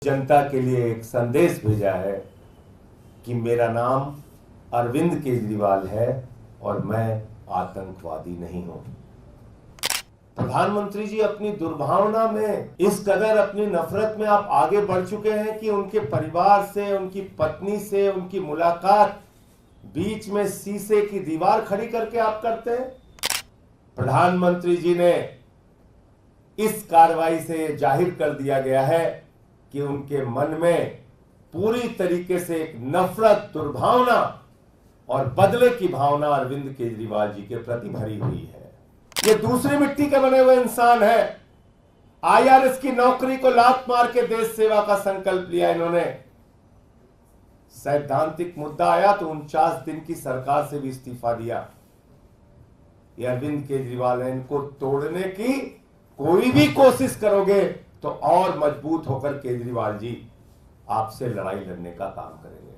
जनता के लिए एक संदेश भेजा है कि मेरा नाम अरविंद केजरीवाल है और मैं आतंकवादी नहीं हूं। प्रधानमंत्री जी अपनी दुर्भावना में इस कदर अपनी नफरत में आप आगे बढ़ चुके हैं कि उनके परिवार से, उनकी पत्नी से उनकी मुलाकात बीच में शीशे की दीवार खड़ी करके आप करते हैं। प्रधानमंत्री जी ने इस कार्रवाई से जाहिर कर दिया गया है कि उनके मन में पूरी तरीके से एक नफरत, दुर्भावना और बदले की भावना अरविंद केजरीवाल जी के प्रति भरी हुई है। ये दूसरी मिट्टी के बने हुए इंसान है। आईआरएस की नौकरी को लात मार के देश सेवा का संकल्प लिया इन्होंने। सैद्धांतिक मुद्दा आया तो 49 दिन की सरकार से भी इस्तीफा दिया। ये अरविंद केजरीवाल है, इनको तोड़ने की कोई भी कोशिश करोगे तो और मजबूत होकर केजरीवाल जी आपसे लड़ाई लड़ने का काम करेंगे।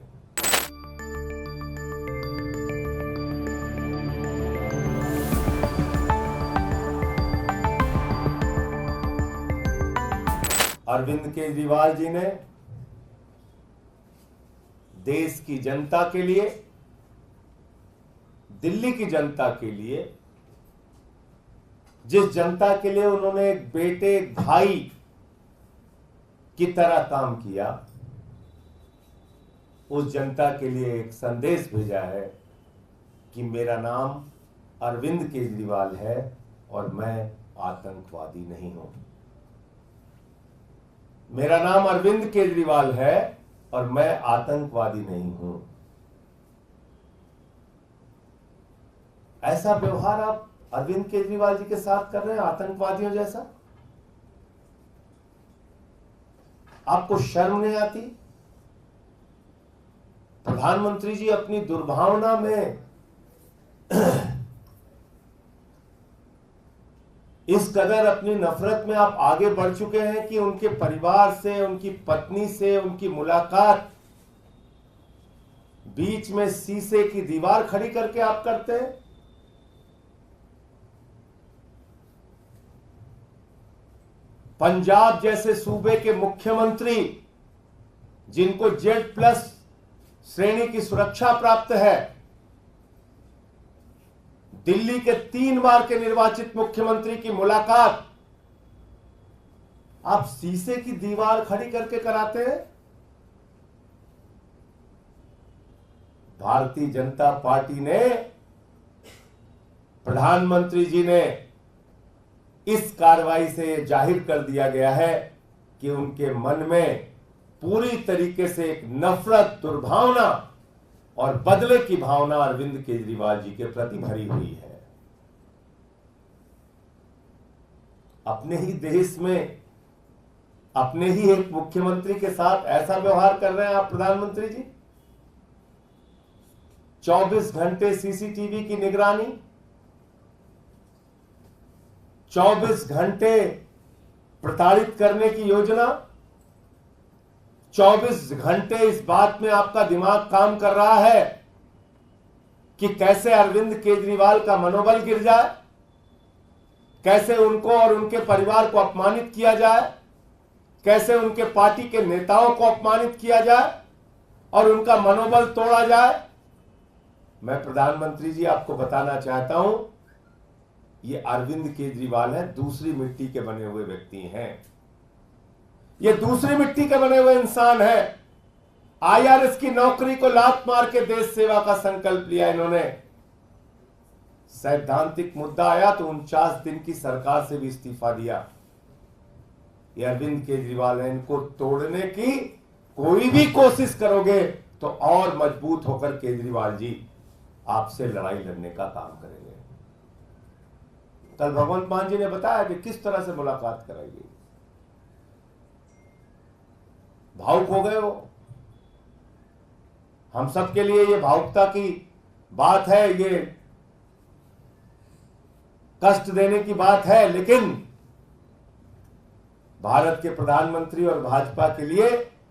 अरविंद केजरीवाल जी ने देश की जनता के लिए, दिल्ली की जनता के लिए, जिस जनता के लिए उन्होंने एक बेटे, भाई की तरह काम किया, उस जनता के लिए एक संदेश भेजा है कि मेरा नाम अरविंद केजरीवाल है और मैं आतंकवादी नहीं हूं। मेरा नाम अरविंद केजरीवाल है और मैं आतंकवादी नहीं हूं। ऐसा व्यवहार आप अरविंद केजरीवाल जी के साथ कर रहे हैं, आतंकवादियों जैसा। आपको शर्म नहीं आती? प्रधानमंत्री जी अपनी दुर्भावना में इस कदर अपनी नफरत में आप आगे बढ़ चुके हैं कि उनके परिवार से, उनकी पत्नी से उनकी मुलाकात बीच में शीशे की दीवार खड़ी करके आप करते हैं। पंजाब जैसे सूबे के मुख्यमंत्री, जिनको Z+ श्रेणी की सुरक्षा प्राप्त है, दिल्ली के 3 बार के निर्वाचित मुख्यमंत्री की मुलाकात आप शीशे की दीवार खड़ी करके कराते हैं। भारतीय जनता पार्टी ने, प्रधानमंत्री जी ने इस कार्रवाई से जाहिर कर दिया गया है कि उनके मन में पूरी तरीके से एक नफरत, दुर्भावना और बदले की भावना अरविंद केजरीवाल जी के प्रति भरी हुई है। अपने ही देश में अपने ही एक मुख्यमंत्री के साथ ऐसा व्यवहार कर रहे हैं आप प्रधानमंत्री जी। 24 घंटे सीसीटीवी की निगरानी, 24 घंटे प्रताड़ित करने की योजना, 24 घंटे इस बात में आपका दिमाग काम कर रहा है कि कैसे अरविंद केजरीवाल का मनोबल गिर जाए, कैसे उनको और उनके परिवार को अपमानित किया जाए, कैसे उनके पार्टी के नेताओं को अपमानित किया जाए और उनका मनोबल तोड़ा जाए। मैं प्रधानमंत्री जी आपको बताना चाहता हूं, ये अरविंद केजरीवाल है, दूसरी मिट्टी के बने हुए व्यक्ति हैं। ये दूसरी मिट्टी के बने हुए इंसान है। आईआरएस की नौकरी को लात मार के देश सेवा का संकल्प लिया इन्होंने। सैद्धांतिक मुद्दा आया तो 49 दिन की सरकार से भी इस्तीफा दिया। ये अरविंद केजरीवाल है, इनको तोड़ने की कोई भी कोशिश करोगे तो और मजबूत होकर केजरीवाल जी आपसे लड़ाई लड़ने का काम करेंगे। कल भगवंत मान जी ने बताया कि किस तरह से मुलाकात कराई गई। भावुक हो गए वो। हम सबके लिए ये भावुकता की बात है, ये कष्ट देने की बात है, लेकिन भारत के प्रधानमंत्री और भाजपा के लिए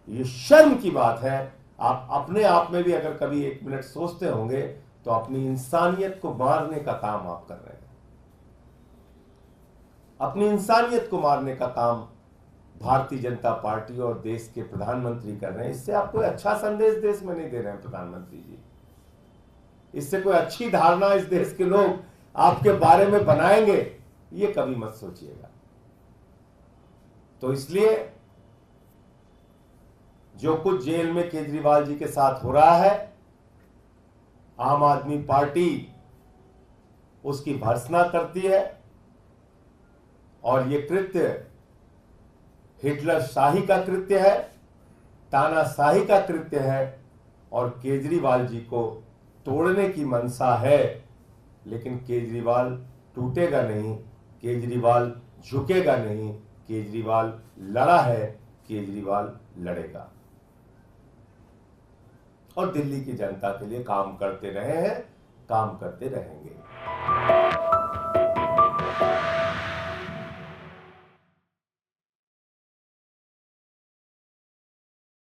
ये शर्म की बात है। आप अपने आप में भी अगर कभी 1 मिनट सोचते होंगे तो अपनी इंसानियत को मारने का काम आप कर रहे हैं। अपनी इंसानियत को मारने का काम भारतीय जनता पार्टी और देश के प्रधानमंत्री कर रहे हैं, इससे आप कोई अच्छा संदेश देश में नहीं दे रहे हैं प्रधानमंत्री जी। इससे कोई अच्छी धारणा इस देश के लोग आपके बारे में बनाएंगे, ये कभी मत सोचिएगा। तो इसलिए जो कुछ जेल में केजरीवाल जी के साथ हो रहा है, आम आदमी पार्टी उसकी भर्त्सना करती है और ये कृत्य हिटलर शाही का कृत्य है, तानाशाही का कृत्य है और केजरीवाल जी को तोड़ने की मंशा है। लेकिन केजरीवाल टूटेगा नहीं, केजरीवाल झुकेगा नहीं, केजरीवाल लड़ा है, केजरीवाल लड़ेगा और दिल्ली की जनता के लिए काम करते रहे हैं, काम करते रहेंगे।